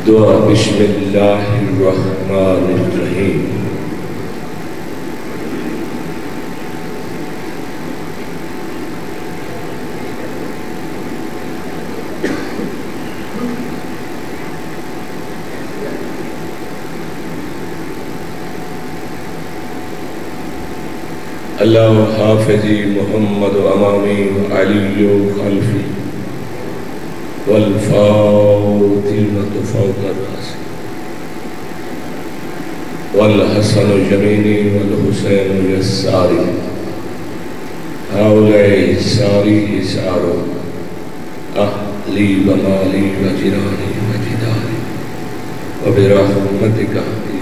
دعا بسم اللہ الرحمن الرحیم۔ اللہ حافظی محمد امامی علی خلفی والفاطمة فوق الراس والحسن جمینی والحسین یساری هؤلاء ساری سارو اہلی ومالی وجرانی وجداری وبرحمتک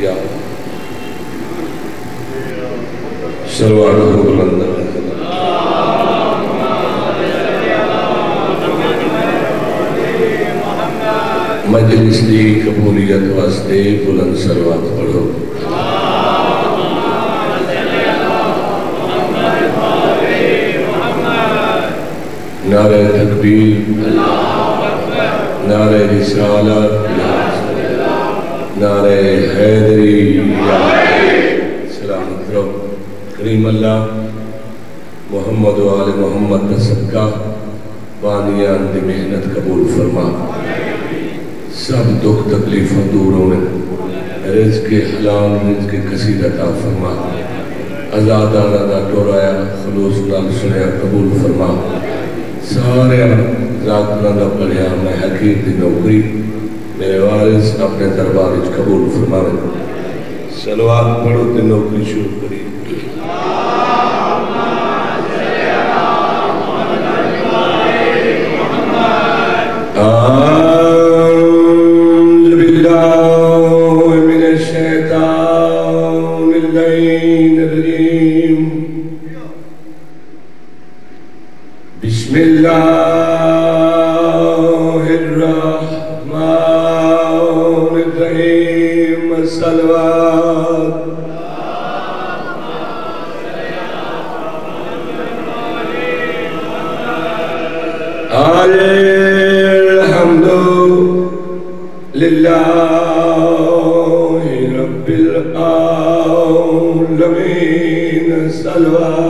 یا صلوات بلند مجلس دی قبولیت واسطے بلند صلوات پڑھو۔ نعرہ تکبیر، نعرہ رسالت، نعرہ حیدری، سلام کرو۔ کریم اللہ محمد و آل محمد کا صدقہ بانیان دی محنت قبول فرما، سب دکھ تکلیفوں دور ہونے، رزق حلال رزق کثیر عطا فرما، آزادانہ دا ٹورایا خلوص نال سنیا قبول فرما، سارے ذاتنا دا پڑھیا میں حقیق دی نوکری میرے وارث اپنے دربار اچ قبول فرما۔ صلوات پڑھو تے نوکری شروع کری۔ بسم اللہ الرحمن الرحیم، صلوات الحمد للہ رب العالمین، صلوات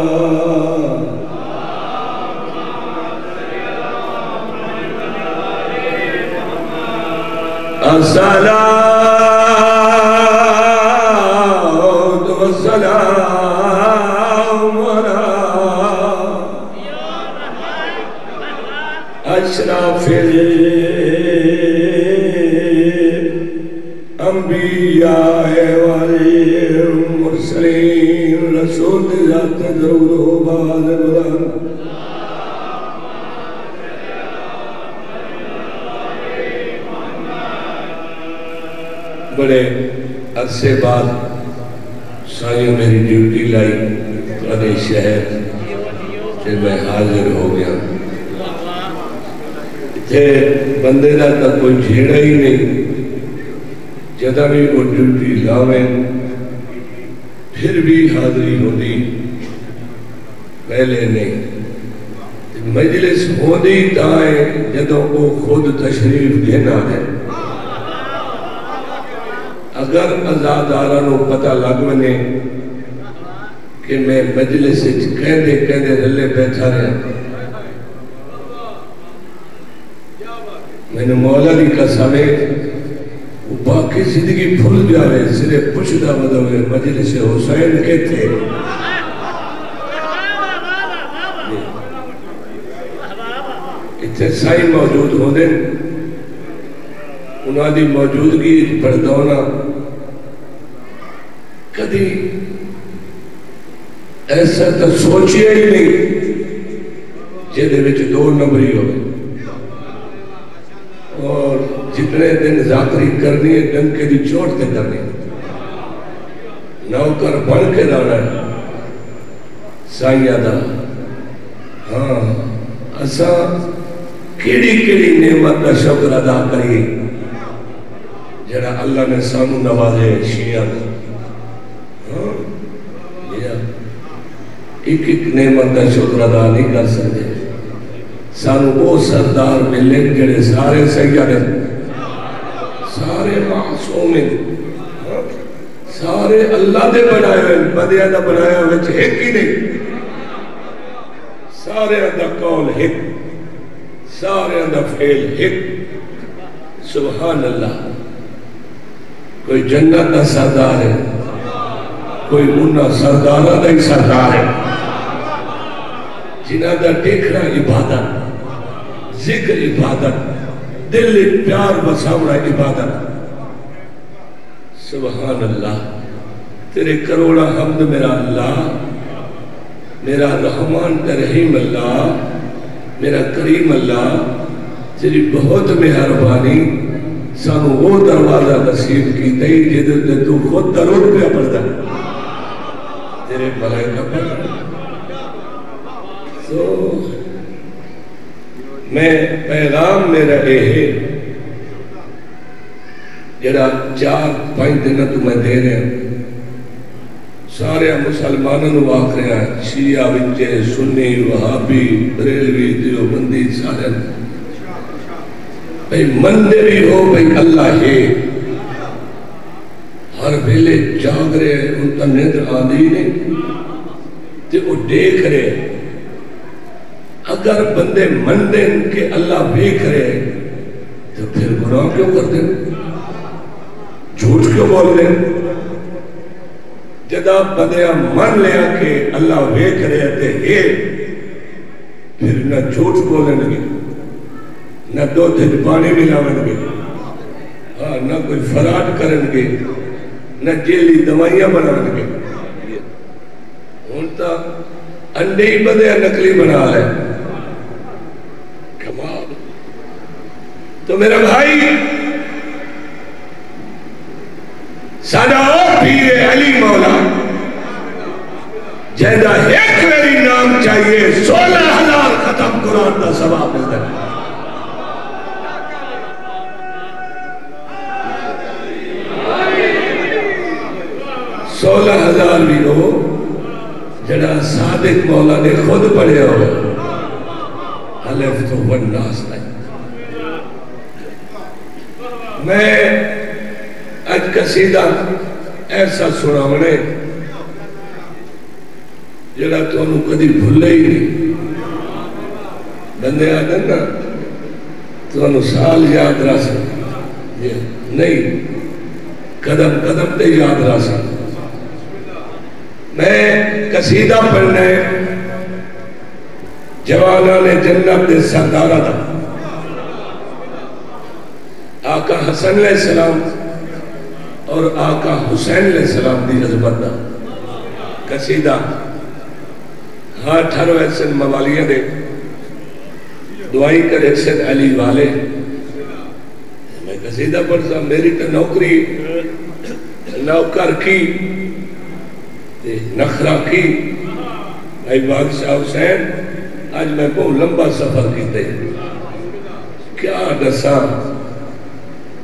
الصلاة والسلام على أشرف الأنبياء والمرسلين، رسول ذات درود و بعد بلند۔ بڑے عرصے بعد سائیوں میری ڈیوٹی لائی قدر شہر کہ میں حاضر ہو گیا، تھے بندے دا تک کوئی جھیڑا ہی نہیں، جدہ بھی وہ ڈیوٹی لاویں پھر بھی حاضری ہوتی پہلے نہیں، مجلس ہوتی تائیں جدوں کو خود تشریف دینا ہے۔ اگر ازادارانوں پتہ لگ منے کہ میں مجلس کہندے رلے بیٹھا رہا، میں نے مولا دی قسم ہے وہ باقی زندگی بھول جاوے، صرف پوچھدا بدوے مجلس حسین کے تھے۔ اتنے سائی موجود ہوندے، انہاں دی موجودگی پردونا کدی ایسا تو سوچیا ہی نہیں جیدے وچ دو نمبری ہوئے، اور جتنے دن ذاکری کرنی ہے ڈنکے دی چوٹ تے کرنی ہے، نوکر بن کے دانا ہے سائیہ دا۔ ہاں اسا کیڑی نعمت دا شکر ادا کریے جڑا اللہ نے سانو نوازے شیعہ دا۔ ایک نعمت دا شکر ادا نہیں کر سکتے، سانو وہ سردار ملے جڑے سارے سیاح نے سارے مومن سارے اللہ دے بنائے ہوئے بدیاں دا بنایا وچ ایک ہی نہیں سارے دا قول ایک سارے دا فعل ایک سبحان اللہ کوئی جنت دا سردار ہے کوئی انہا سردارہ دا ہی سردار ہے جنہ دا دیکھنا عبادت ذکر عبادت دل پیار بساوڑا عبادت سبحان اللہ تیرے کروڑا حمد میرا اللہ میرا رحمان رحیم اللہ میرا کریم اللہ تیری بہت مہربانی سانو وہ دروازہ نصیب کی تئی جدر تو خود درود پہ پڑھتا تیرے بھلائے کا پڑھتا تو میں پیغام میرا ہے جڑا 4-5 دن تمہیں دے رہے ہیں سارے مسلمانوں واقع رہے ہیں شیعہ وچے سنی وہابی بریلوی دیوبندی سارے بھئی مندے بھی ہو بھئی اللہ ہے ہر ویلے جاگ رہے ان کا نیندر آدھی نہیں تے وہ دیکھ رہے اگر بندے مندے ان کے اللہ دیکھ رہے تو پھر گناہ کیوں کرتے ہیں جھوٹ کیوں بول لیں جدا بدیا من لیا کہ اللہ ویکھ رہے تھے پھر نہ جھوٹ بولیں گے نہ دو دن پانی ملاویں گے نہ کوئی فراڈ کریں گے نہ جیلی دوائیاں بناویں گے انتا انڈے ہی بدیا نکلی بنا رہے کمال تو میرا بھائی سادہ اور پیر علی مولا جہدہ ایک میری نام چاہیے 16,000 ختم قرآن دا ثواب ملتا ہے 16,000 بھی ہو جڑا صادق مولا نے خود پڑھے ہوئے حلف تو والناس نہیں میں اج قصیدہ ایسا سناونے جڑا تو انہوں کدی بھولے ہی نہیں بندے آدھے نا تو انہوں سال یاد رہا سکتے نہیں قدم قدم تے یاد رہا سکتے میں قصیدہ پڑھنے جوانان جنت دے سردارہ دا آقا حسن علیہ السلام اور آقا حسین علیہ السلام دی عظمت دا قصیدہ ہاں ٹھارو ایسن موالیاں دے دعائی کر ایسن علی والے میں قصیدہ پڑھتا میری تو نوکری نوکر کی نخرہ کی بھائی بادشاہ حسین آج میں بہت لمبا سفر کیتے کیا دسا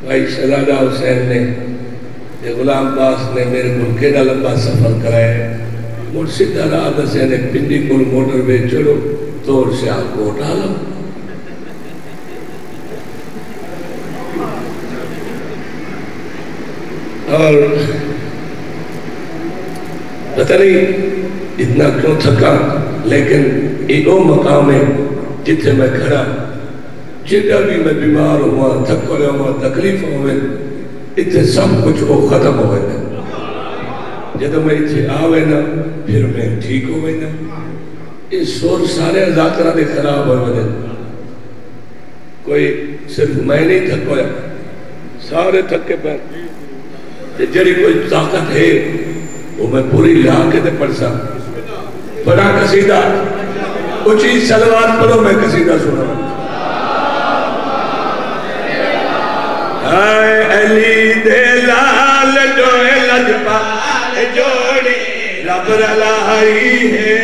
بھائی شہزادہ حسین نے غلام باس نے میرے کو کیڑا لمبا سفر کرائے مرشد راہ دسے نے پنڈی کو موٹر میں چلو توڑ سے آپ کو اٹھا لو اور پتہ نہیں اتنا کیوں تھکا لیکن ایک اور مقام ہے جتنے میں کھڑا جتنا بھی میں بیمار ہوا تھک رہا ہوا تکلیف ہوئے اتنے سب کچھ وہ ختم ہوئے نا جب میں اتنے آوے نا پھر میں ٹھیک ہوئے نا اس سور سارے ذاکرہ دے خراب ہوئے کوئی صرف میں نہیں تھک ہویا سارے تھک کے پیر جڑی کوئی طاقت ہے وہ میں پوری لا کے دے پڑھ سا بڑا قصیدہ اچھی صلوات پڑھو میں قصیدہ سنا اے علی دے لال جو لجپال جوڑی رب رلائی ہے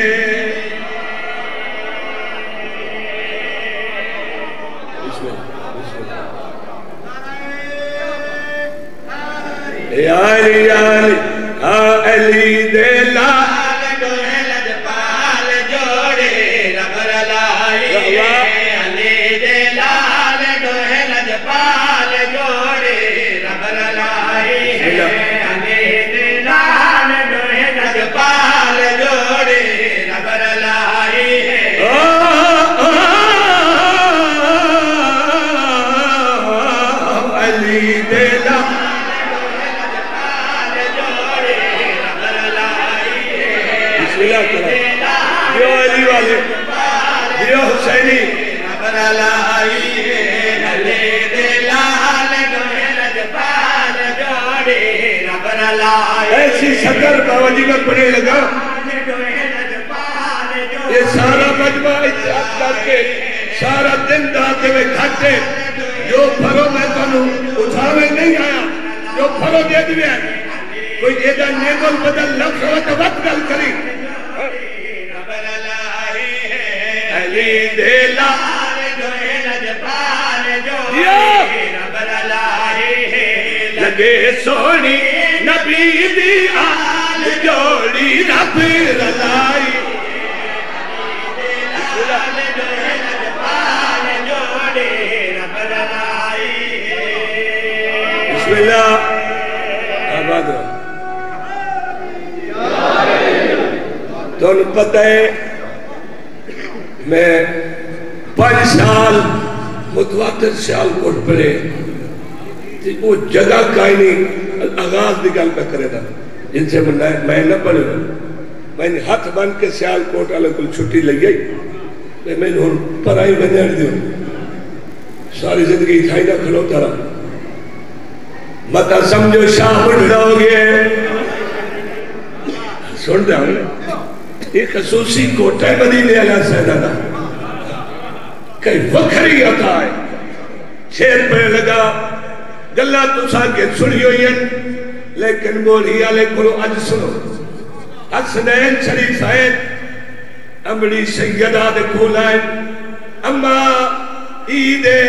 علی علی علی دے لال جو لجپال جوڑی رب رلائی ہے علی دے لال جو لجپال جوڑی رب رلائی ایسی صدر باوجی میں پڑھنے لگا یہ سارا مجمع اتحاد کر کے سارا دن داتے میں کھاتے جو پھروں میں تنوں اٹھاوے نہیں آیا جو پھروں دے دیئے کوئی ایدہ نیمل بدل لفظ و وقت گل کری علی دیلا لگے سونی نبی دی آل جوڑی رب رلائی بسم اللہ آباد رہا تو انہوں پتہ ہے میں 5 سال متواتر سال کوٹ پڑے وہ جگہ کائی نہیں آغاز دی گل پہ کرے دا جن سے میں نہ پڑھے میں نے ہاتھ بن کے سیال کوٹ آلے کل چھٹی لگ گئی میں نے پرائی بنیاں دیوں ساری زندگی تھائی نہ کھلوتا رہا مطا سمجھو شاہ اٹھ رہو گئے سن دے ہمیں ایک خصوصی کوٹہ مدینے علیہ سیدہ کئی وکھری عطا ہے شیر پہ لگا گلہ تو ساکے سنی ہوئی ہیں لیکن بولی آلے کلو اج سنو حسنین شریف آئیں امڑی سیدہ دے کھولائیں اما عیدے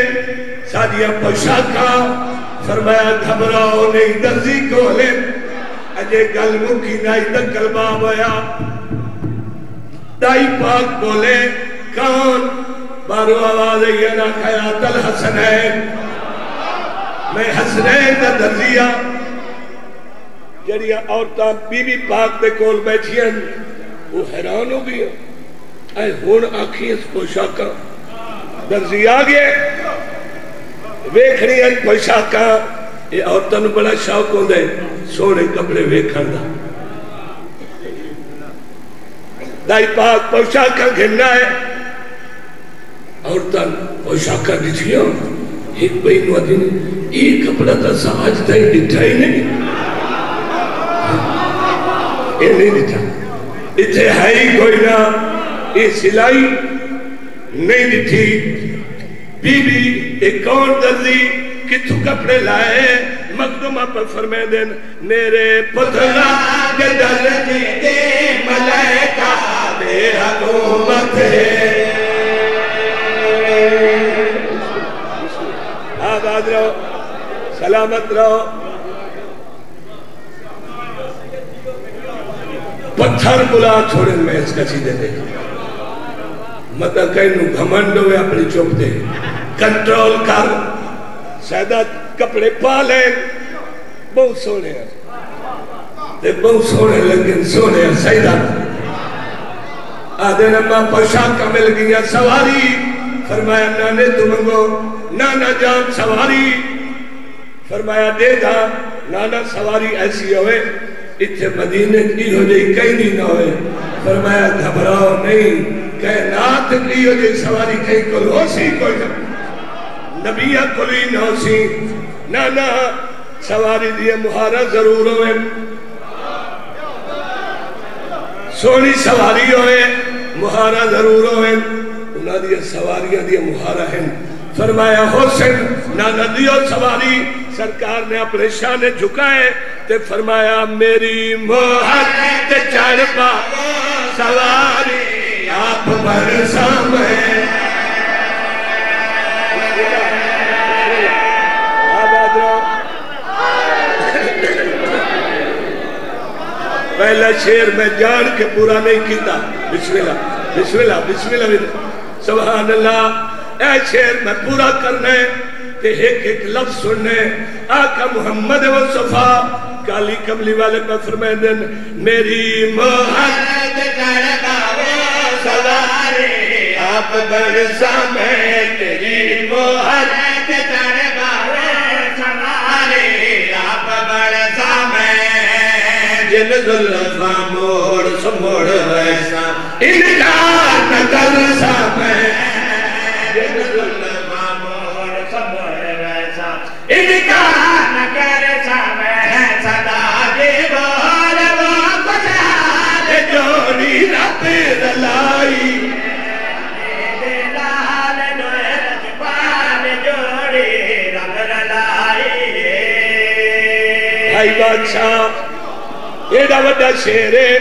سادیا پوشاکا فرمایا گھبراؤ نہیں درزی کھولے اجے گل مکی نائی دکل باب آیا دائی پاک بولے کون بارو آواز یہ نہ خیات الحسنین میں حسنین دا درزیہ جڑیا عورتاں بی بی پاک دے کول بیٹھی ہیں وہ حیران ہو گیا اے ہون آنکھی اس پوشاکا درزی آگئے ویکھنی ان پوشاکا یہ عورتاں بڑا شوق ہوں دے سونے کپڑے ویکھن دا دائی پاک پوشاکا گھننا ہے عورتاں پوشاکا دکھیا ایک بہن وطن ایک کپڑا تا ساج تائی ڈٹھا ہی نہیں یہ نہیں ڈٹھا اتھے ہے ہی کوئی نہ یہ سلائی نہیں ڈٹھی بی بی ایک کون درزی کتھو کپڑے لائے مقدمہ پر فرمائے دین میرے پتھرہ کے درجے دے ملائکہ دے حکومت ہے آباد رہو سلامت رہو پتھر بلا چھوڑیں میں اس کا چیزیں دے مطلع کہنو گھمنڈ ہوئے اپنی چوپ دے کنٹرول کر سیدہ کپڑے پالیں بہت سونے ہیں بہت سونے لیکن سونے ہیں سیدہ آدھے نمہ پوشاکہ مل گیا سواری فرمایا نانے تمہنگو نانا جان سواری فرمایا دے دا نانا سواری ایسی ہوئے اتھے مدینے کی ہو جائے کہیں نہیں نہ ہوئے فرمایا گھبراؤ نہیں کائنات کی ہو جائے سواری کہیں کل ہو سی کوئی نبیہ کلی نہ ہو سی نانا سواری دیئے مہارہ ضرور ہوئے سونی سواری ہوئے مہارہ ضرور ہوئے انہاں دیئے سواریاں دیئے مہارہ ہیں فرمایا حسن نانا دیو سواری سرکار نے اپنے شانے جھکائے تے فرمایا میری مہر تے چڑھ پا سواری آپ برسا میں پہلا شیر میں جان کے پورا نہیں کیتا بسم اللہ بسم اللہ بسم اللہ سبحان اللہ اے شیر میں پورا کرنے تے ایک ایک لفظ سننے آقا محمد مصطفیٰ کالی کملی والے پہ فرمائے دن میری محمد چڑھا وہ سواری آپ برسا میں تیری محمد چڑھا وہ سواری آپ برسا میں جن ظلفہ موڑ سموڑ ویسا انکار نہ کر سا میں جن ظلفہ موڑ سموڑ ویسا انکار نہ کر سا میں صدا جیبہ بھائی بادشاہ ایڈا وڈا شیر ہے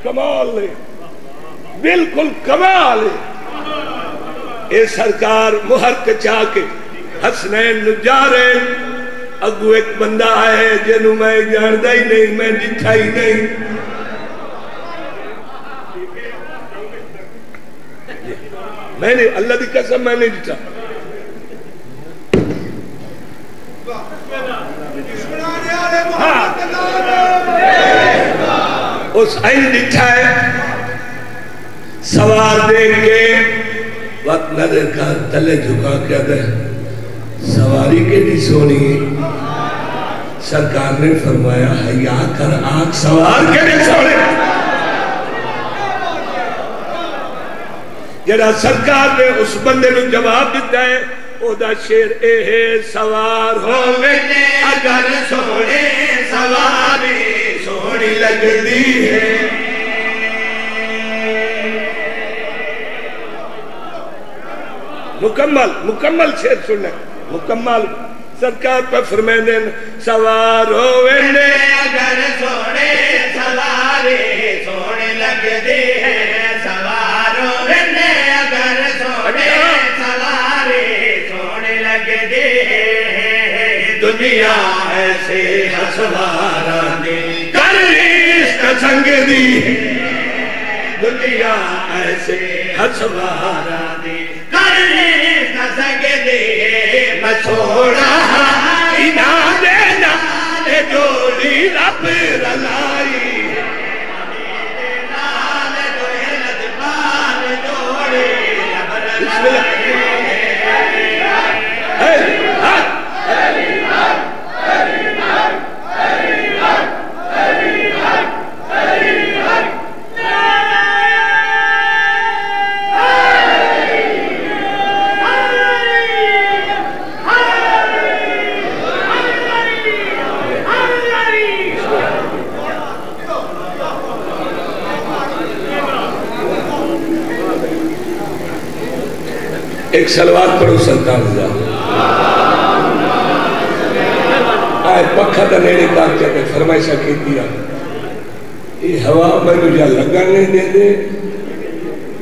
کمال ہے بالکل کمال ہے اے سرکار مہر کچا کے حسنین جا رہے اگو ایک بندہ آئے جنہوں میں جاندہ ہی نہیں میں ڈٹھا ہی نہیں میں نے اللہ دی قسم میں نے ڈٹھا اس آئین ڈٹھا ہے سوار دیکھ کے وقت نظر کا تلے جھکا کیا دے سواری کے بھی سونی سرکار نے فرمایا حیا کر آنکھ سوار کے بھی سونے جڑا سرکار نے اس بندے نے جواب دیتا ہے او دا شیر اے ہے سوار ہوئے اگر سونے سواری سونی لگ دی ہے مکمل شیر سننے مکمل سرکار پر فرمائے دیں سوار ہوئے اگر سونے سواری سونے لگ دی ہے سوار ہوئے اگر سونے سواری سونے لگ دی ہے دنیا ایسے ہسوارا دی کر عشق سنگ دی دنیا ایسے ہسوارا دی چھوڑا اینا دینا اے جوڑی رب رلائی بسم اللہ ایک سلوات پڑھو سلطان اللہ آئے پکھا تا نیڑے کار چاہتے فرمائشہ کی دیا یہ ہوا میں مجھے لگا نہیں دے دے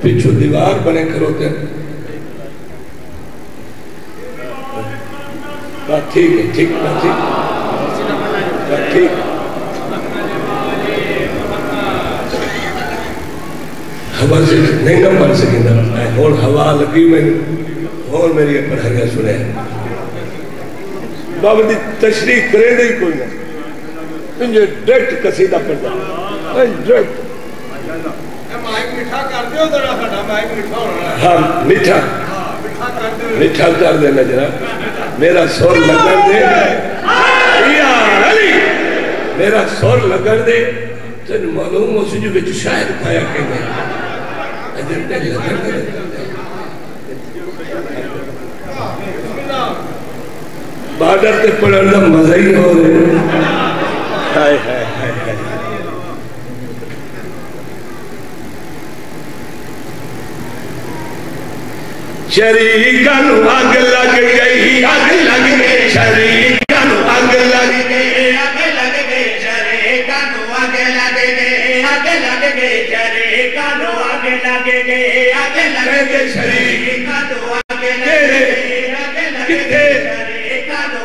پچھو دیوار بنے کروتے بات ٹھیک ہے ٹھیک بات ٹھیک ہوا سے نہیں نہ پڑھ سکیں اور ہوا لگی میں اور میری پڑھائیاں سنے بابا دی تشریح کرے نہیں کوئی نہ انجھے ڈیکٹ قصیدہ پڑھتا ڈیکٹ مائک مٹھا کر دے ہاں مٹھا کر دے میں جناب میرا سور لگن دے یا علی میرا سور لگن دے تن معلوم ہو سجو بچ شاید پایا کہ میں بارڈر تے پڑھنا مزہ ہی ہو رہے ہائے ہائے ہائے ہائے شریکاں نو آگ لگ گئی آگ لگ گئی شریکاں نو آگ لگ گئی آگ لگ گئی شریکاں نو آگ لگ گئی آگ لگ گئی شریکاں نو آگ لگ گئی آگ لگ گئی شریکاں نو آگ لگ گئی کتے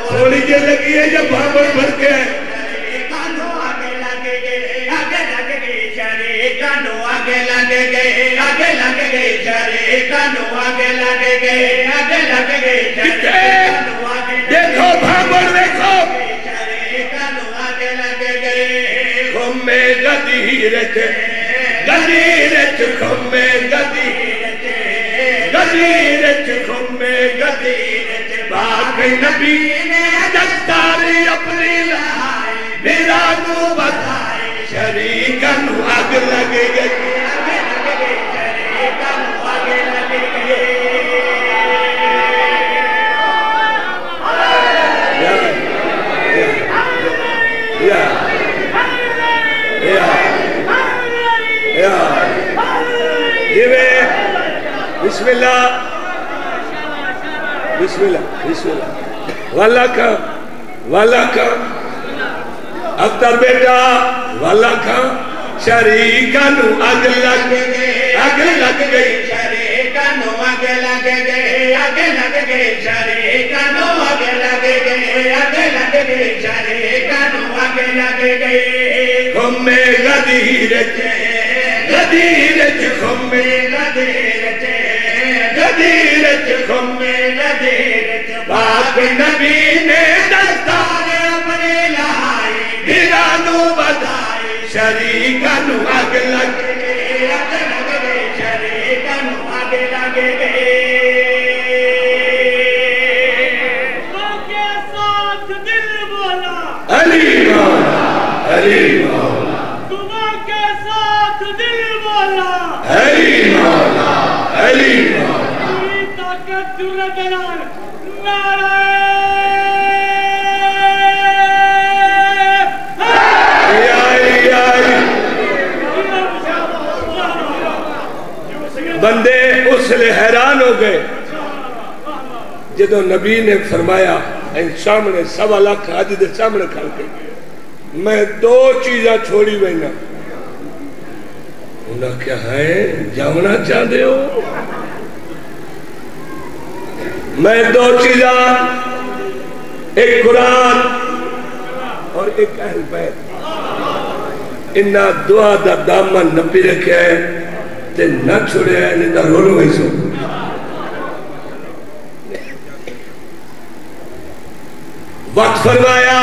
تھوڑی جے لگی ہے جب بھامر بھر کے شریکاں نو آگ لگ گئی آگ لگ گئی شریکاں نو آگ لگ گئی آگ لگ گئی شریکاں نو آگ لگ گئی آگ لگ گئی شریکاں نو آگ لگ گئی دیکھو بھامر دیکھو شریکاں نو آگ لگ گئی کھمے گدیرت گدیرت کھمے گدیرت گدیرت کھمے گدیرت باقی نبی نے دستاری اپنی لائے میرا نو بتائے شریکاں نو آگ لگ گئی شریکاں نو آگ لگ گئی بسم اللہ بسم اللہ بسم اللہ والا کا اختر بیٹا والا کا شریکہ نو اگ لگ گئی شریکہ نو اگ لگ گئی شریکہ نو اگ لگ گئی شریکہ نو اگ لگ گئی خمے غدیر خمے پاک نبی نے دستار اپنے لہائی گھرانو بدھائی شریکہ نو اگ لگ گئی شریکہ نو اگ لگ گئی علی مولا تمہاں کے ساتھ دل مولا علی مولا پوری طاقت جرت اعلان نعرہ بندے اس لئے حیران ہو گئے جدو نبی نے فرمایا ان سامنے 1.25 لاکھ حج دے سامنے کھڑ کے میں 2 چیزاں چھوڑی وینا انہاں کیا ہے جاؤنا چاہ دے ہو میں 2 چیزاں ایک قرآن اور ایک اہل بیت انہاں دعا دا دامن نپی رکھے ہیں تے نہ چھوڑے ہیں نہیں تا رولو گئی سو وقت فرمایا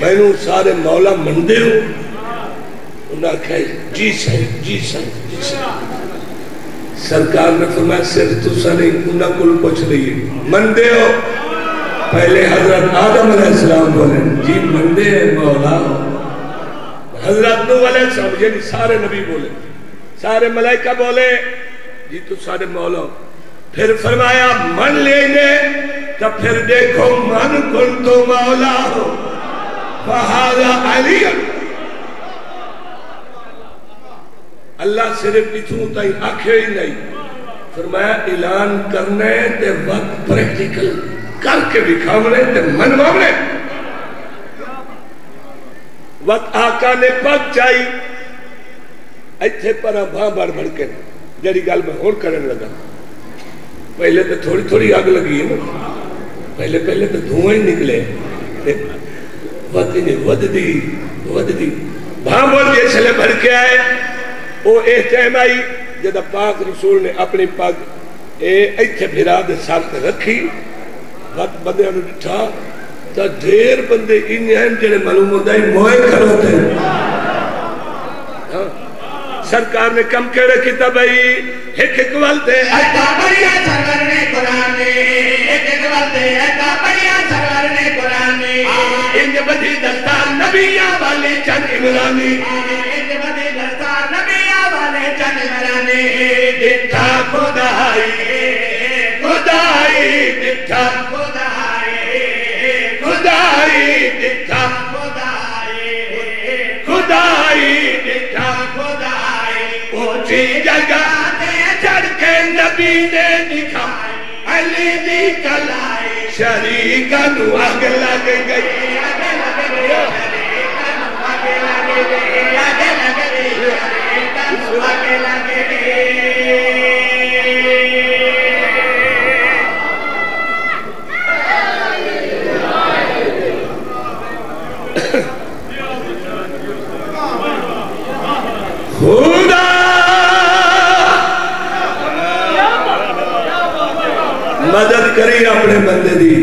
میں نو سارے مولا مندے ہو انہاں کہا جی سائیں سرکار نے فرمایا صرف تو سا نہیں انہاں کل پوچھ رہی مندے ہو پہلے حضرت آدم علیہ السلام بولے جی مندے ہیں مولا حضرت نوح علیہ السلام یعنی سارے نبی بولے سارے ملائکہ بولے جی تو سارے مولا پھر فرمایا من لینے تو پھر دیکھو من کن تو مولا ہو فہذا علی اللہ صرف اتھوں تائی آنکھیں ہی نہیں فرمایا اعلان کرنے تے وقت پریکٹیکل کر کے دکھاونے تے منواونے وقت آقا نے پاک چاہی ایتھے پرا بھاں بڑھ بڑھ کے جڑی گل میں ہون کرن لگا پہلے تو تھوڑی تھوڑی آگ لگی ہے نا پہلے تو دھوئیں نکلے وقت انہیں ود دی بھاں بول کے چھلے بھر کے آئے او احتیم آئی جدہ پاک رسول نے اپنی پاک ایتھے بھرا دے ساتھ رکھی وقت بندے انہوں ڈٹھا تا دیر بندے انہیں ہیں جنہیں معلوم ہوتا ہے موئے کھڑوتے ہیں سرکار نے کم کہہ رکھی تا بھئی ایک والتے ایتا بڑیا سرور نے قرآن نے ایک والتے ایتا بڑیا سرور نے قرآن نے انج بدھی دستار نبیہ والے چند عمرانی انج بدھی دستار نبیہ والے چند عمرانی دٹھا خدائی دٹھا خدائی دٹھا اونچی جگہ چڑھ کے نبی نے دکھائی علی دی کلائی شریکہ نو آگ لگ گئی خدا مدد کری اپنے بندے دی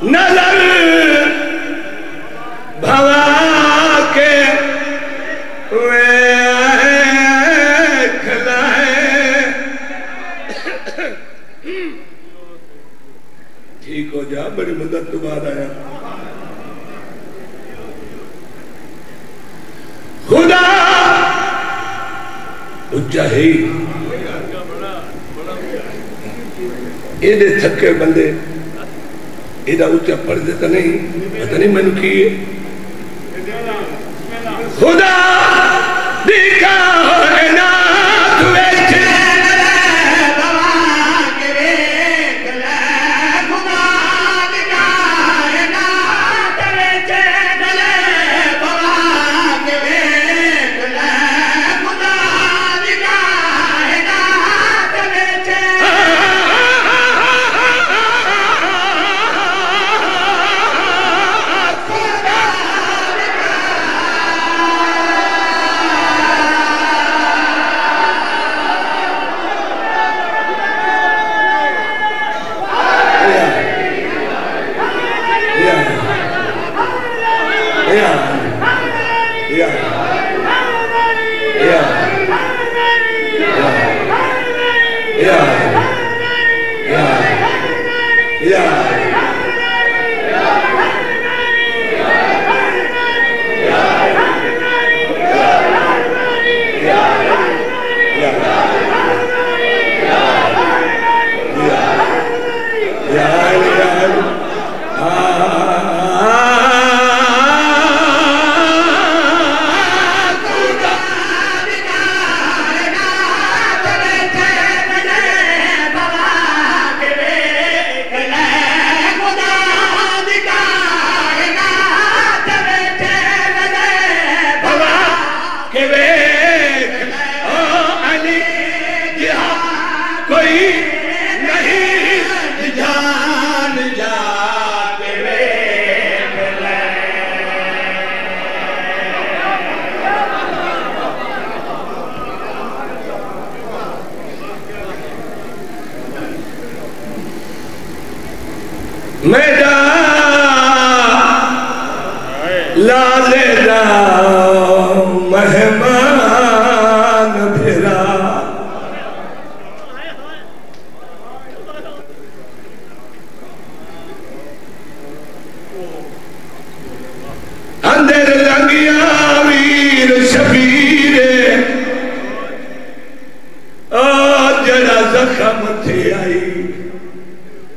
نظر بھوا کے ٹھیک ہو جا بڑی مدد تو بعد آیا خدا اچھا ہی یہ تھکے بندے ایڈا اچھا پڑھ دیتا نہیں پتہ نہیں میں نے کیے خدا دی کائنات وچ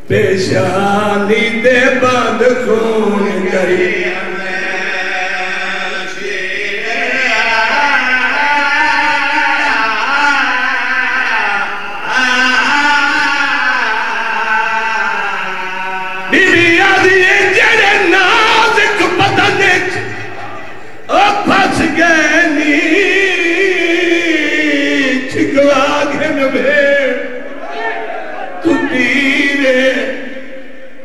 پیشانی دے بند خون کری بی بی آدھی جڑے نازک بدن پھنس گئے نی چھگوا گھن بھیڑ تو پیرے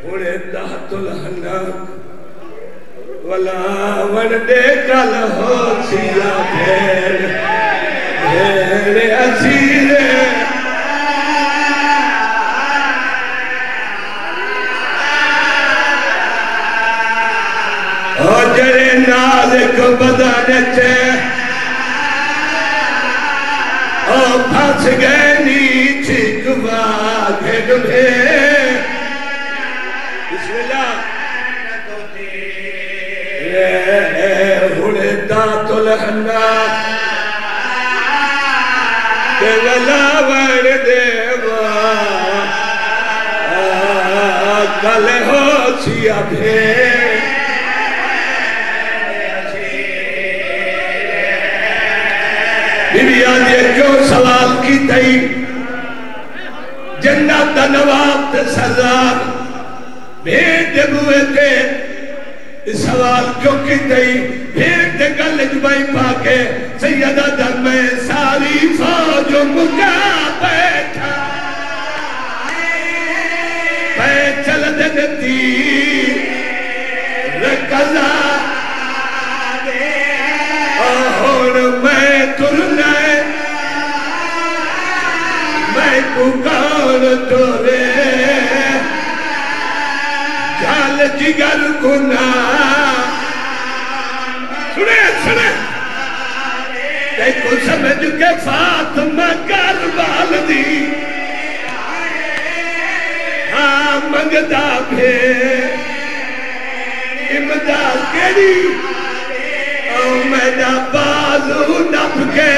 ہونے دہت الحنک ولا وردے کل ہو سیا بھیڑ بھیڑ اسیرے اور جڑے نازک بدن چھے اور پھنس گئے نیچے گوا گھڑ بھیڑ بسم اللہ ہونے دات الحنک کہ ولا وردے کل ہو سیا بھیڑ بی بی آدھے کیوں سوال کی تئی جنت دا نواب تے سردار بھیڑ بوئے تے سوال کیوں کی تئی بھیڑ تے گل جبائی پاکے سیدہ در میں ساری فوج مکا بیٹھا چل دنتی رکزا اور میں ترنا میں پکار تورے جھال جگر گنا سنے دیکھو سمجھ کے فاطمہ کربال دی ہاں منگدہ پھر امداد کری او میرا بازو نپ کے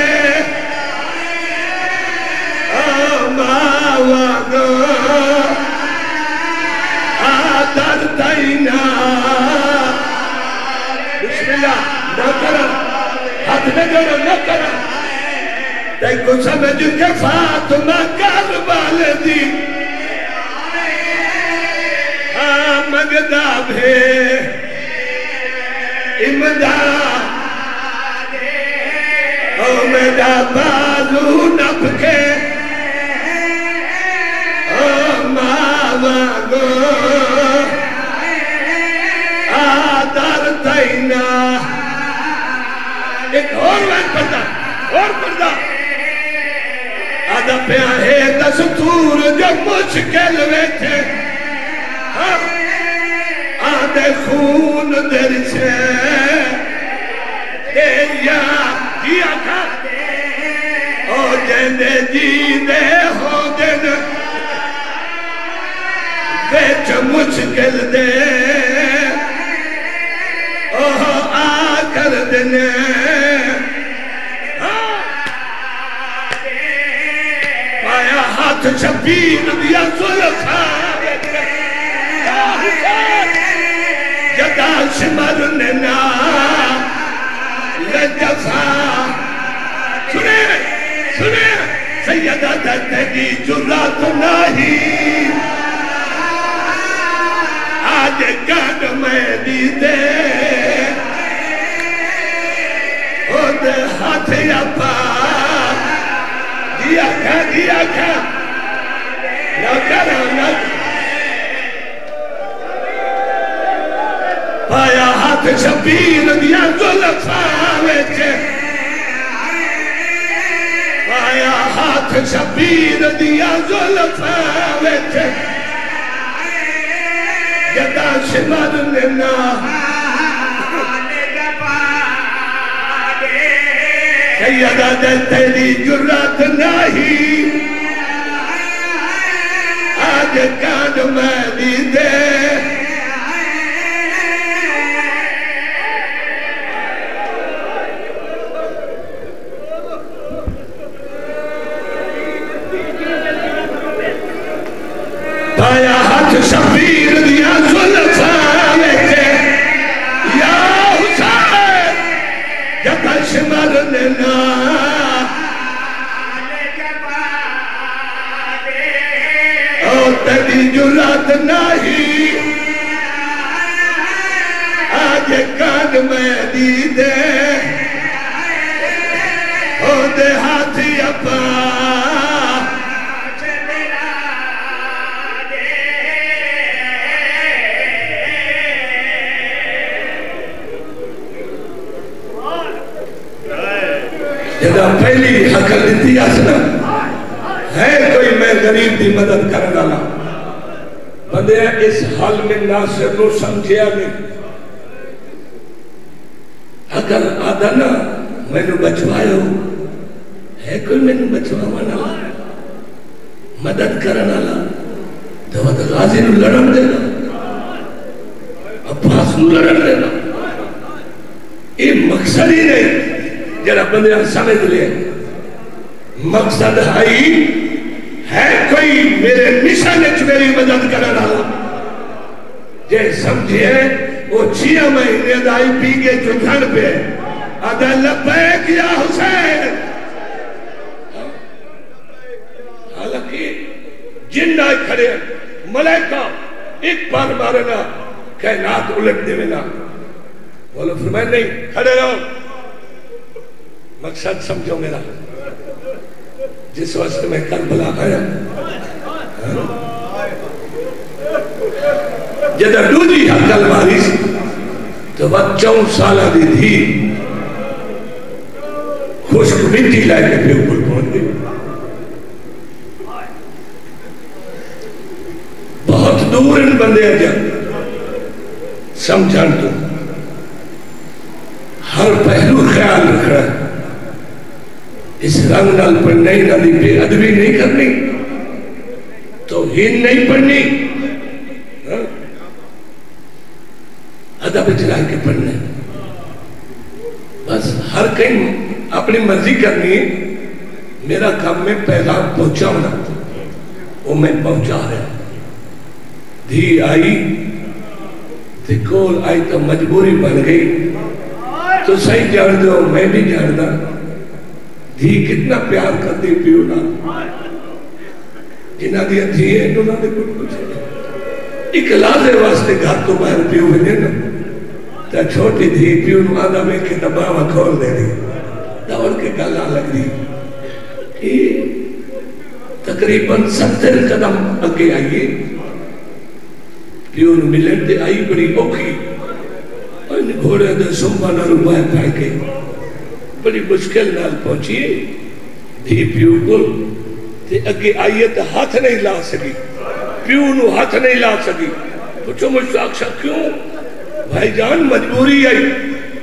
او ماوانو آدھر تینا بسم اللہ نہ کرا ہاتھ میں جڑو نہ کرا دیکھو سمجھ کے فاطمہ کربال دی مگدہ بھے امداد او میرا بازو نپ کے او ماوانگو آدار تینا ایک اور وقت پڑھتا اور پڑھتا آدھا پہ آئے دستور جو مشکل میں تھے آدھے خون در سے یا دیا کھا او جیندے جی دے ہو دن ویچ مشکل دے او آ کر دنے پایا ہاتھ شبیر دیا زلفا جدا شمرننا لجفا سنے سیدہ تیری جرات نہیں آج گاڑ میں دیدے خود ہاتھ یا پا دیا کھا نہ کرا نہ پایا ہاتھ شبیر دیا زلفا ویچے پایا ہاتھ شبیر دیا زلفا ویچے جدا شمرننا سیدہ تیری جرات نہیں آج کان میں دیدے پایا ہاتھ شبیر دیا زلفا ویچے یا حسین جب شمرننا او تیری جرات نہیں آج کان میں دیدے او دے ہاتھی اپا جدا پہلی حقل دیتی آسنا ہے کوئی میں غریب دی مدد کرنا لا بندے اس حال میں ناصر نو سمجھیا نہیں حقل آدھا نا میں نو بچوائے ہو ہے کوئی میں نو بچوانا لا مدد کرنا لا دوات غازی نو لڑن دینا عباس نو لڑن دینا یہ مقصد ہی نہیں جرہ بندے سمجھ لئے مقصد ہے کوئی میرے مشن اچھ میری مدد کرنا جے سمجھے وہ 6 مہینے دائی پی گے جو گھر پہ آدھا لبیک یا حسین حالانکہ جن آئے کھڑے ملائکہ ایک بار مارنا کائنات الٹ دے منا بولو فرمائے نہیں کھڑے رہو مقصد سمجھو میرا جس وقت میں کربلا آیا جدہ دوجی حقل ماری سی تو بچوں سالہ دی تھی خوشک مٹی لائے کے پہ اوپر پہنچ گئی بہت دور ان بندے آجا سمجھان تو ہر پہلو خیال رکھ رہا ہے اس رنگ نال پڑھنے نالی بے ادبی نہیں کرنی توہین نہیں پڑھنی ادب چلا کے پڑھنے بس ہر کہیں اپنی مرضی کرنی میرا کام میں پیغام پہنچا ہونا وہ میں پہنچا رہا دھی آئی تے کول آئی تو مجبوری بن گئی. تو صحیح جان دو میں بھی جان دا دھی کتنا پیار کرتی پیو نا جنہ دیا دھی ہے انہوں نے کچھ اکلازے واسطے گھر تو باہر پیو بنے نا تا چھوٹی دھی پیو نو آدھا میں کے دباوہ کھول دے دی دوڑ کے گالا لگ دی. تقریباً 70 قدم اگے آئیے پیو نو ملن تے آئی بڑی اوکھی ان گھوڑے دے سنبا نہ روائے پائے کے بڑی مشکل نال پہنچیے دھی پیو گل تے اگے آئیے تے ہاتھ نہیں لا سکی پیو نو ہاتھ نہیں لا سکی. پوچھو مجھ سے آکشا کیوں؟ بھائی جان مجبوری آئی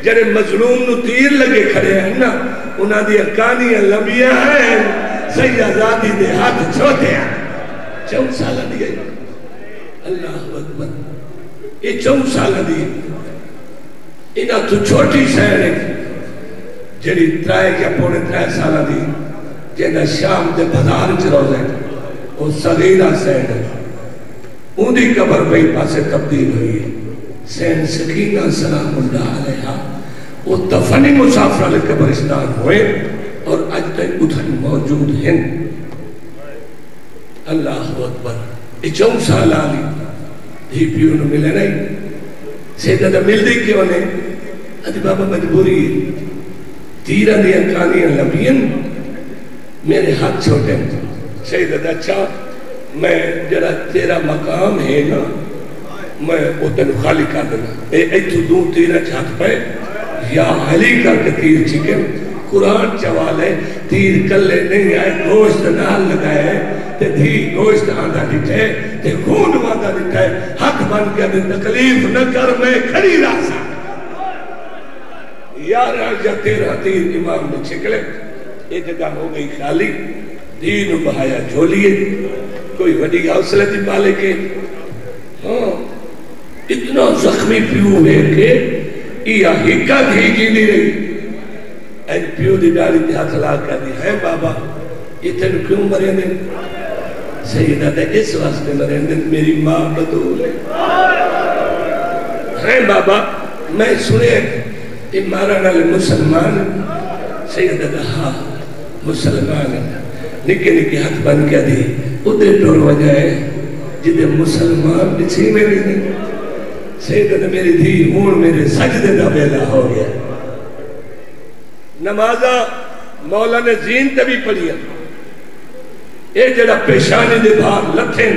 جنہیں مظلوم نو تیر لگے کھڑے ہیں نا انہاں دی اکانیاں لمبیاں ہیں صحیح آزادی دے ہاتھ چھوٹے ہیں. 4 سالہ دی گئی اللہ اکبر یہ 4 سالہ دی انہاں تو چھوٹی شہر ہے جڑی 3 یا پونے 3 سالہ دی جنہاں شام دے بازار چ روزے وہ صغیرہ شہر ہے ان دی قبر بھئی پاسے تبدیل ہوئی ہے. سین سکینہ سلام اللہ علیہ وہ دفنی مسافر علیہ قبرستان ہوئے اور آج تک ادھر موجود ہیں. اللہ اکبر یہ 4 سال آلی دھی پیو نو ملے نہیں سیدہ مل دی کیوں نے ادھی بابا مجبوری تیرہ دیا کانیاں لمبین میرے ہاتھ چھوٹے سیدہ اچھا میں جڑا تیرا مقام ہے نا میں وہ تین خالی کر دینا ایتو دوں تیرہ چھات پہ یا علی کر کے تیر چکن قرآن چوالے تیر کلے نہیں آئے گوشت نال لگائے تے دھی گوشت آندھا دیتے تے خون آندھا دیتے حق بن کے دے تکلیف نہ کر میں کھڑی راسا 11 یا 13 تیر امام نے چھکلے یہ جگہ ہو گئی خالی دین بہایا جھولیے کوئی وڈی حوصلہ دی پالے کے ہاں اتنا زخمی پیو ہے کہ یہ ہکا دھی جی نہیں رہی این پیو دی ڈالی دی ہاتھ لا کر دی ہے بابا یہ تین کیوں مرے نے سیدہ دے اس واسطے مرے نے میری ماں بدول ہے بابا میں سنے اماران علی مسلمان سیدہ دے ہاں مسلمان نکے نکے ہاتھ بن کیا دی ادھر ٹور وجہ ہے جدے مسلمان بچھی میں بھی نہیں سیدہ میری دھی ہون میرے سجدے دا بیلا ہو گیا. نمازہ مولا نے زین تبھی پڑھیا اے جڑا پیشانی دے باہر لتھیں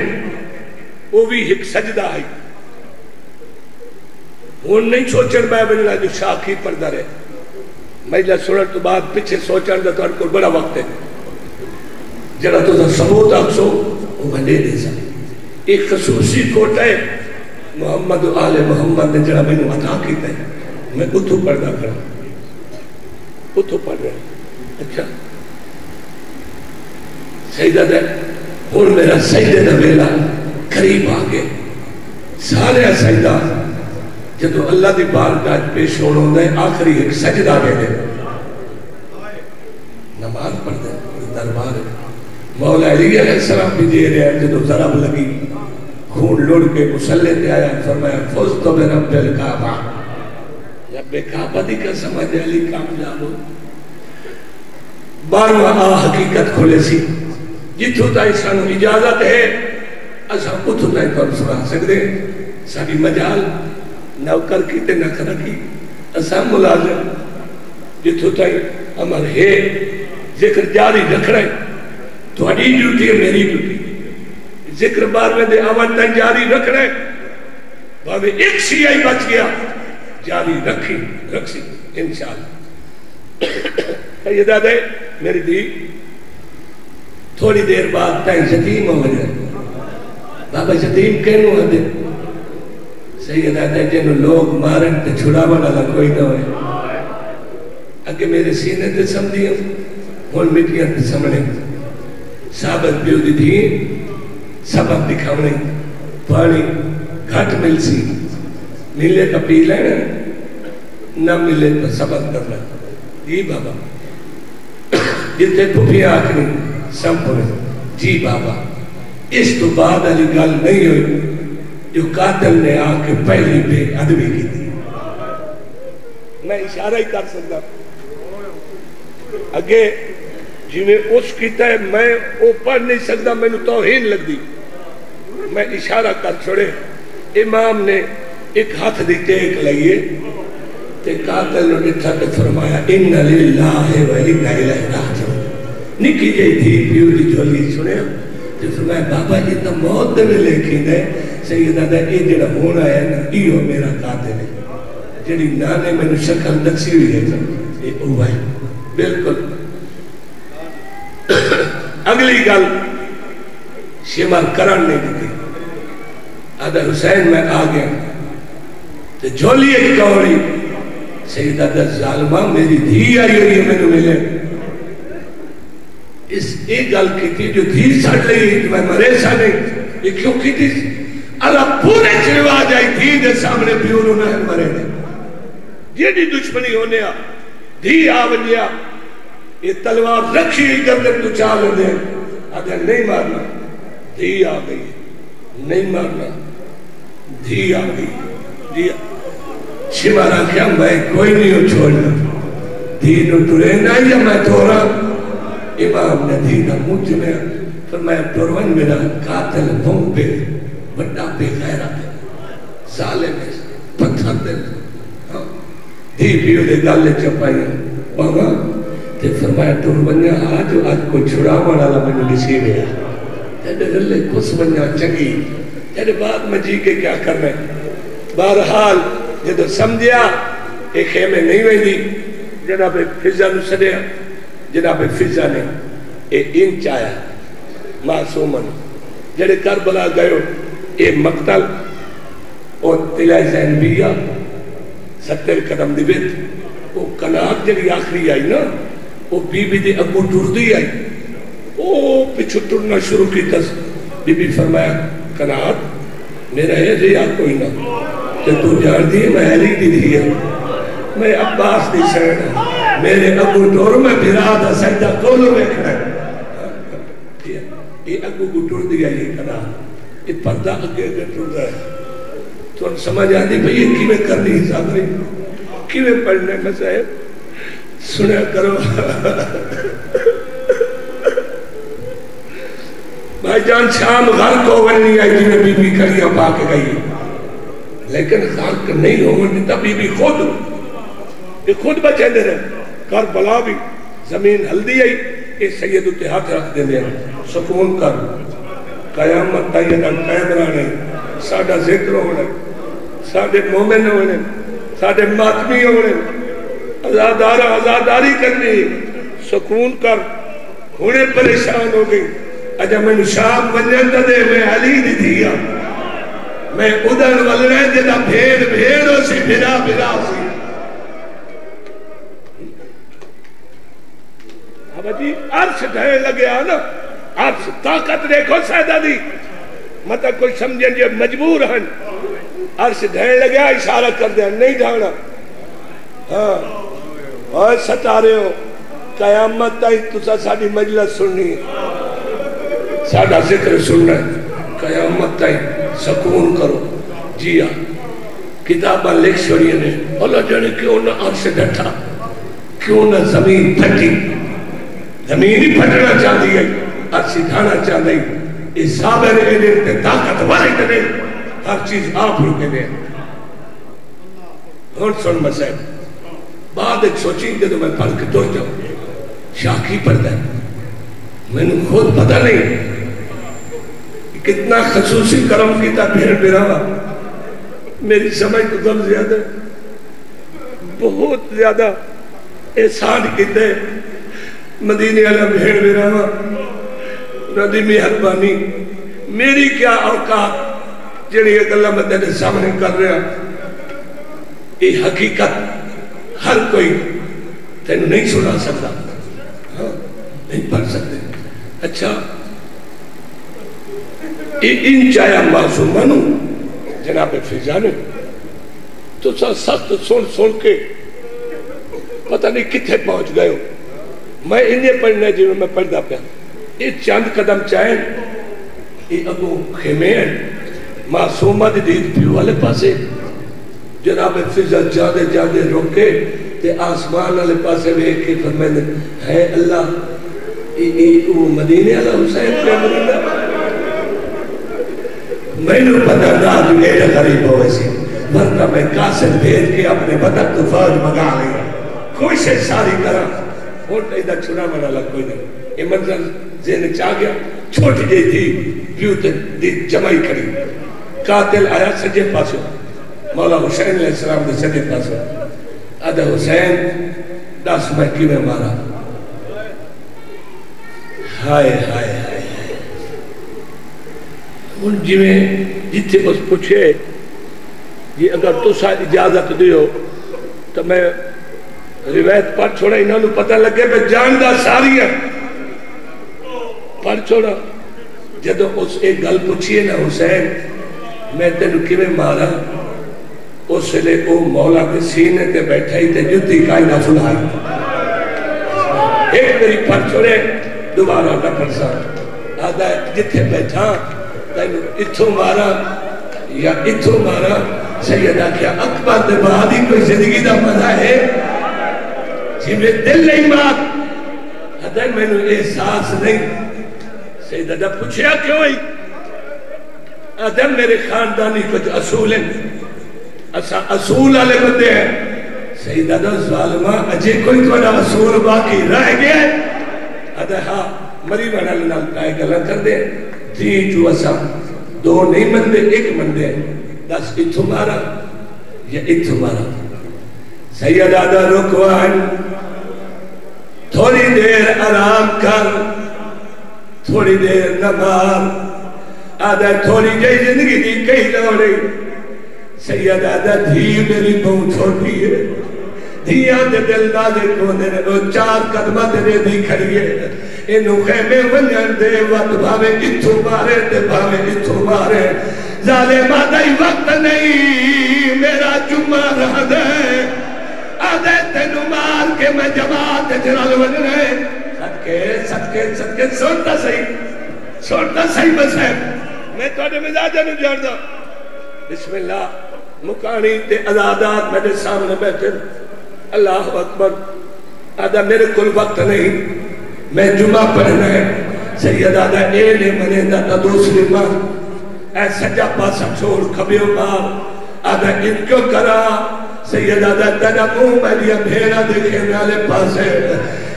وہ بھی ایک سجدہ آئی ہون نہیں سوچن میں بننا جو شاکی پردہ رہے میں جا سنر تو بعد پچھے سوچن دا تو ان کو بڑا وقت ہے جڑا تو دا ثبوت آکسو وہ میں لے دے سا ایک خصوصی کوٹ ہے محمد و آل محمد نے جڑا میں نے عطا کیتا ہے میں اتھو پردہ کرا اتھو پڑھ رہا اچھا سیدہ دے ہون میرا سیدہ دا بیلا قریب آگے سارے سیدہ جدو اللہ دی بارگاہ پیش ہونوں دے آخری ایک سجدہ دے دے نماز پڑھ دے دربار مولا علی علیہ السلام بھی دے رہے ہیں جدو ضرب لگی خون لڑ کے مسلح تے آیا فرمایا فزتو بے رب الکعبہ رب کعبہ دی کا سمجھ علی کامیاب ہو 12واں حقیقت کھولے سی جتھو تائی سانو اجازت ہے اسا اتھو تائی تو سنا سکتے ساری مجال نوکر کی تے نکر کی اسا ملازم جتھو تائی عمل ہے ذکر جاری رکھ رہے تو اڈی ڈیوٹی ہے میری ڈیوٹی ذکر بار میں دے آمد تائی جاری رکھ رہے بابے ایک شیعی بچ گیا جاری رکھی رکھی انشاءاللہ سیدہ دے میری دی تھوڑی دیر بعد تائیں یتیم ہو گئے بابا یتیم کہنو آدھے سیدہ دے جنہوں لوگ مارن تے چھڑا بنا کوئی نہ ہوئے اگر میرے سینے تے سمدھی ہوں ہون مٹیاں تے سمنے ثابت بیو دی تھی سبب دکھاونے پانی گھٹ مل سی ملے کا پی لینا نہ ملے تو سبب کرنا جی بابا جتے پھوپیاں آکھنی سمپنے جی بابا اس تو بعد علی گل نہیں ہوئی جو قاتل نے آ کے پہلی بے ادبی کی تھی. میں اشارہ ہی کر سکتا اگے جی میں اس کیتا ہے میں وہ پڑھ نہیں سکتا میں نے توہین لگ دی میں اشارہ کر چھوڑے. امام نے ایک ہاتھ دی ٹیک لئیے تے قاتل نے ڈٹھا تے فرمایا ان للہ و انا الیہ راجعون. نکی جی تھی پیو دی جھولی سنے تے فرمایا بابا جی تو موت دے لیکن ہے سیدہ دا یہ جڑا ہونا ہے نا ایو میرا قاتل ہے جڑی نانے میں نے شکل دکسی ہوئی ہے یہ اوہ ہے بالکل. اگلی گل شمار کرن نہیں دیتی آدھا حسین میں آ گیا تو جھولی ایک کوڑی سیدہ دا ظالمہ میری دھی آئی ہوئی ہے میں نے ملے اس ایک گل کی تھی جو دھی سڑ لئی میں مرے سا نہیں یہ کیوں کی تھی اللہ پورے چلوا جائی تھی دے سامنے پیونوں نہ مرے نے یہ دی دشمنی ہونے آ دھی آونیا یہ تلوار رکھی گردن تو چال دے آدھا نہیں مارنا دھی آ گئی نہیں مارنا دھی آ گئی دھی شمارا کیا میں کوئی نہیں ہو چھوڑنا دھی نو ٹرے نہ یا میں تھوڑا امام نے دھی نہ مجھ میں فرمایا ٹرون میرا قاتل بھون پہ بڑا پہ خیرات ہے ظالم ہے پتھر دے دھی پیو دے گالے چپائی بابا تے فرمایا ٹرون آج کو چھڑا والا میں نے کسی میں تیرے رلے کس بنیا چنگی تیرے بعد میں جی کے کیا کر رہے بہرحال یہ تو سمجھیا ایک خیمے نہیں ہوئی دی جناب فضا نے سڑیا جناب فضا نے ایک انچ آیا معصومن جڑے کربلا گئے اے مقتل اور تلہ زینبیہ 70 قدم دی بیت وہ کناک جڑی آخری آئی نا وہ بی بی دی اگو ٹر دی آئی وہ پچھو ٹرنا شروع کی تس بی بی فرمایا کناک میرا ہے ریا کوئی نہ کہ تو جان دی میں علی دی دی ہے میں عباس دی سین میرے اگو ٹور میں بھرا دا سجدہ کولو میں کھڑا یہ اگو کو ٹر دیا یہ کناک یہ پردہ اگے اگے ٹر رہا ہے تو ان سمجھ آتی بھئی یہ کیویں کرنی حساب رہی کیویں پڑھنے میں صاحب سنیا کرو بھائی جان شام غرق ہو گئی نہیں آئی جنہیں بی بی کریاں پا کے گئی لیکن غرق نہیں ہو گئی تب بی بی خود بچے دے رہے کربلا بھی زمین ہلدی آئی اس سید اتے ہاتھ رکھ دے دے سکون کر قیامت تائیدہ قیمرانے ساڑھا ذکر ہونے ساڑھے مومن ہونے ساڑھے ماتمی ہونے آزاداری کرنی سکون کر ہونے پریشان ہو گئی اجا میں شام بنجن دے میں علی دی دیا میں ادھر والنے جدا بھیڑوں سے بھیڑا سی اب جی عرش ڈھائے لگے آنا عرش طاقت دیکھو سیدہ دی مطلب کوئی سمجھیں جو مجبور ہیں عرش ڈھائے لگے اشارہ کر دیا نہیں ڈھانا ہاں اور ستارے ہو قیامت تائی تسا ساڑھی مجلس سننی ساڑھا ذکر سننا قیامت تائی سکون کرو جیا کتابہ لکھ شوریے نے اللہ جانے کیوں نہ عرش ڈھٹا کیوں نہ زمین پھٹی زمین ہی پھٹنا چاہتی ہے عرش ڈھانا چاہتی ہے اس صابر علم تے طاقت والی دنے ہر چیز آپ رکے دے اور سن مسئلہ بعد ایک سوچیں گے تو میں پڑھ کے دو جاؤں شاکی پڑھتا ہے میں نے خود پتہ نہیں کتنا خصوصی کرم کیتا پھر بیراوا میری سمجھ تو کم زیادہ بہت زیادہ احسان کیتے مدینے والا بھیڑ بیراوا ندی مہربانی میری کیا اوقات جڑی ایک اللہ میں تیرے سامنے کر رہا یہ حقیقت ہر کوئی تینوں نہیں سنا سکتا نہیں پڑھ سکتے اچھا ان چایا معصومانو جناب فضانے تو سخت سن کے پتہ نہیں کتھے پہنچ گئے ہو میں انہیں پڑھنے جنہوں میں پڑھتا پیا یہ چند قدم چاہیں یہ ابو خیمے ہیں معصومہ دی دید پیو والے پاسے جناب فضا جانے جانے روکے تے آسمان والے پاسے ویکھ کے فرمائے ہے اللہ وہ مدینے والا حسین پہ مدینہ میں نے پتہ نہ میرے غریب ہوئے سی ورنہ میں قاصد بھیج کے اپنے بدن تو فوج مگا لیا کوشش ساری کرا اور ادھر چھنا منا لگ کوئی نہیں یہ منظر ذہن چاہ گیا چھوٹی جی تھی پیو تے دی جمعی کری قاتل آیا سجے پاسو مولا حسین علیہ السلام دے سجے پاسو آدھا حسین 10 مہکی میں مارا ہائے ہائے ہائے ان جی میں جتنے بس پوچھے یہ اگر تو سا اجازت دیو تو میں روایت پڑھ چھوڑا انہوں نے پتہ لگے میں جاندہ ساری ہے پڑھ چھوڑا جدو اس ایک گل پوچھئے نا حسین میں تینو کیویں مارا اس لئے او مولا کے سینے تے بیٹھا ہی تے جتی کائی نہ فلائی ایک میری پڑھ چھوڑے دوبارہ نہ پڑھسا آدھا جتھے بیٹھا تینو اتھو مارا یا اتھو مارا سیدہ کیا اکبر دے بعد ہی کوئی زندگی دا مزہ ہے جی میں دل نہیں مار آدھا میں نے احساس نہیں سیدہ دا پوچھیا کیوں ہی آدھا میرے خاندانی کچھ اصول ہیں اسا اصول والے بندے ہیں سیدہ دا ظالمہ اجے کوئی تھوڑا اصول باقی رہ گیا ہے آدھا ہاں مری بنا لنا لائے گلہ کر دے تھی جو اسا 2 نہیں مندے 1 مندے 10 اتھو مارا یا اتھو مارا سیدہ دا رکوان تھوڑی دیر آرام کر تھوڑی دیر نمار آدھا تھوڑی جائی زندگی دی کئی لوڑی سید آدھا دھی میری بہت چھوٹی ہے دھیاں دے دل نازے کونے نے 4 قدمہ تیرے دی کھڑی ہے انہوں خیمے ونجن دے وقت بھاوے اتھو مارے تے بھاوے اتھو مارے ظالمہ دائی وقت نہیں میرا جمعہ رہ دے آدھے تینو مار کے میں جماعت جرال ونجنے صدقے سنتا صحیح بس ہے میں توڑے مزاجہ نو جاڑ دا بسم اللہ مکانی تے عزادات میرے سامنے بیٹھے اللہ اکبر آدھا میرے کل وقت نہیں میں جمعہ پڑھنا ہے سید آدھا اے لے منے دا دوسری مار اے سجا پاسا چھوڑ کھبیو مار آدھا ان کیوں کرا سید آدھا تیرا منہ میں لیا بھیڑا دیکھے نالے پاسے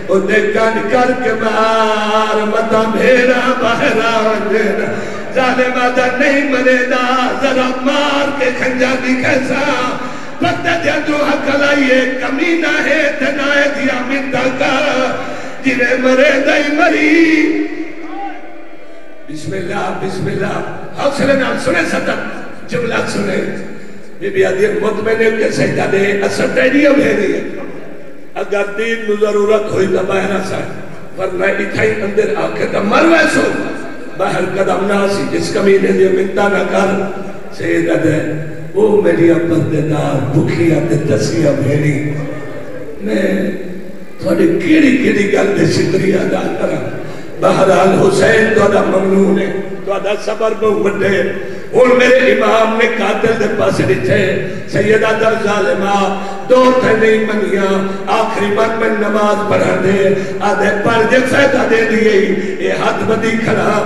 او دیکھا نکر کے مار مطا بھیڑا باہرا دینا ظالم آدھا نہیں منے دا ذرا مار کے کھنجا دی کیسا پتہ جا جو حق لائیے کمینہ ہے تنائے دیا منتا کا جنہیں مرے دائی مری بسم اللہ حوصلے نام سنے ستا جملہ سنے بی بی آدھی مطمئنے کے سجدہ دے اثر تیریہ بھیری ہے اگر دین نو ضرورت ہوئی تو باہرہ سا ورنہ اتھائی اندر آکے تو مر ویسو باہر قدم ناسی جس کمینے دے منتا نہ کر سیدہ دے وہ میری بنددار بکھیاں تے تسیاں بھیڑی میں تھوڑی کیڑی گل دے شکریہ ادا کرا بہرحال حسین تو ادا ممنون ہے تو ادا صبر میں بڑھے اور میرے امام نے قاتل دے پاس لکھے سیدہ در ظالمہ 2 تھے نہیں منیا آخری بار میں نماز پڑھا دے آدھے پڑھ دے فیدہ دے دیئے یہ ہاتھ بدی کھڑا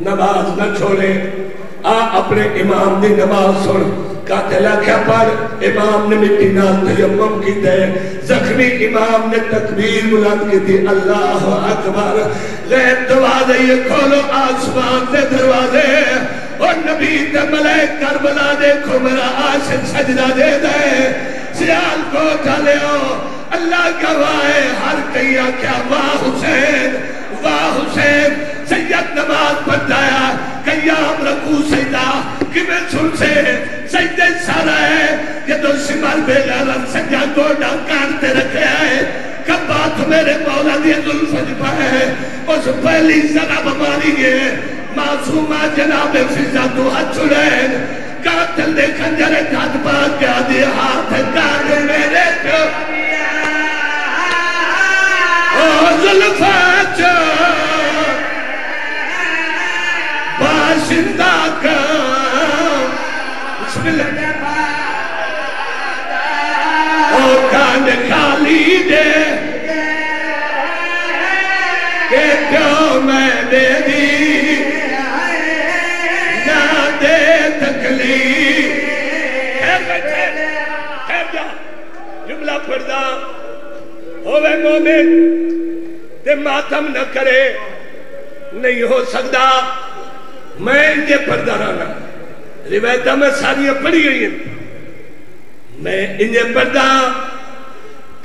نماز نہ چھوڑے اپنے امام دی نماز سن قاتلہ کیا پڑھ امام نے مٹی نال تیمم کی دے زخمی امام نے تکبیر بلند کی دی اللہ اکبر غیب دروازے یہ کھولو آسمان سے دروازے اور نبی تے ملائک کربلا دیکھو میرا عاشق سجدہ دے دے سیال کو چلے اللہ گواہ ہر کیا کیا واہ حسین سید نماز پڑھایا قیام رکوع سجدہ کہ میں سن سے سجدے سارا ہے کہ تو سمر بے غیرت سجدہ گوڑا کانتے رکھے آئے کب بات میرے مولا دی ظلفت پائے اس پہلی ضرب ماری گئے معصومہ جناب فضا تو حد چھڑین قاتل دے خنجر کھاد پاک کیا دی ہاتھ کاڑے میرے پیو او ظلفت باشندہ کر بسم اللہ او کان خالی دے کہ پیو میں دے دی نہ دے تکلیف خیر جا جملہ پڑھدا ہوئے مومن تے ماتم نہ کرے نہیں ہو سکتا میں انجھے پردہ رہنا روایتہ میں ساریاں پڑھی گئی ہیں میں انجھے پردہ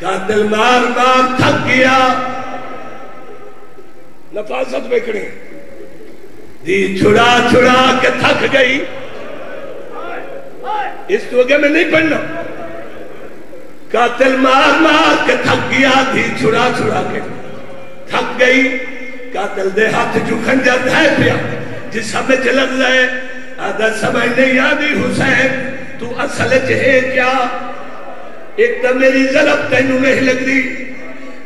قاتل مار مار تھک گیا نفاست میں کھڑے دی چھڑا چھڑا کے تھک گئی اس توگے میں نہیں پڑھنا قاتل مار مار کے تھک گیا دی چھڑا چھڑا کے تھک گئی قاتل دے ہاتھ جو خنجر دھائے پیا جس ہمیں چلت لائے آدھا سمجھ نہیں آدھی حسین تو اصل چہے کیا ایک تا میری ضرب تینوں نہیں لگ دی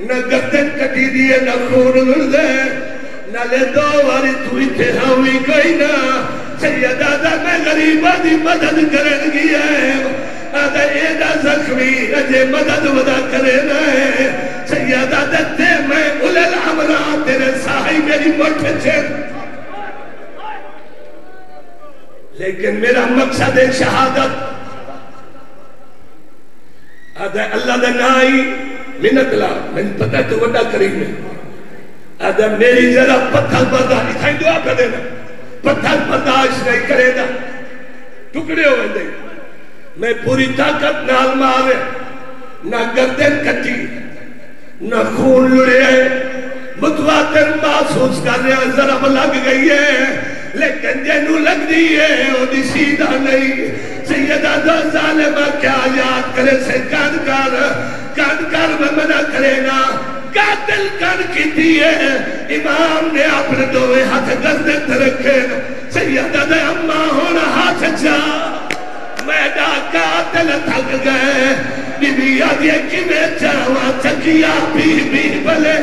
نہ گردن کٹی دیئے نہ خون لڑ دے نہ لے دو واری تو اتحاوی کوئی نہ سید آدھا میں غریبہ دی مدد کرن گیا ہے آدھا ایدہ زخمی اجے مدد ودا کرنا ہے سید آدھا تے میں اولل عمرہ تیرے ساہی میری موٹے چھن لیکن میرا مقصد ہے شہادت آدھا اللہ دے نائی منت لا میں پتہ ہے تو وڈا کریم ہے آدھا میری ذرا پتھر برداشت اتھائیں دعا کر دینا پتھر برداشت نہیں کرے دا ٹکڑے ہوئے دے میں پوری طاقت نال مارے نہ گردن کٹی نہ خون لڑے متواتر محسوس کر رہے ہیں ضرب لگ گئی ہے لیکن جنو لگ دی ہے وہ دی سیدھا نہیں سیدہ دو ظالمہ کیا یاد کرے سے کان کر میں منع کرے نا قاتل کان کی دیئے امام نے اپنے دوے ہاتھ گردن رکھے سیدہ دے اممہ ہونا ہاتھ جا میڈا قاتل تھک گئے بی بی آدھے کی میں چاہواں چکیا بی بی بلے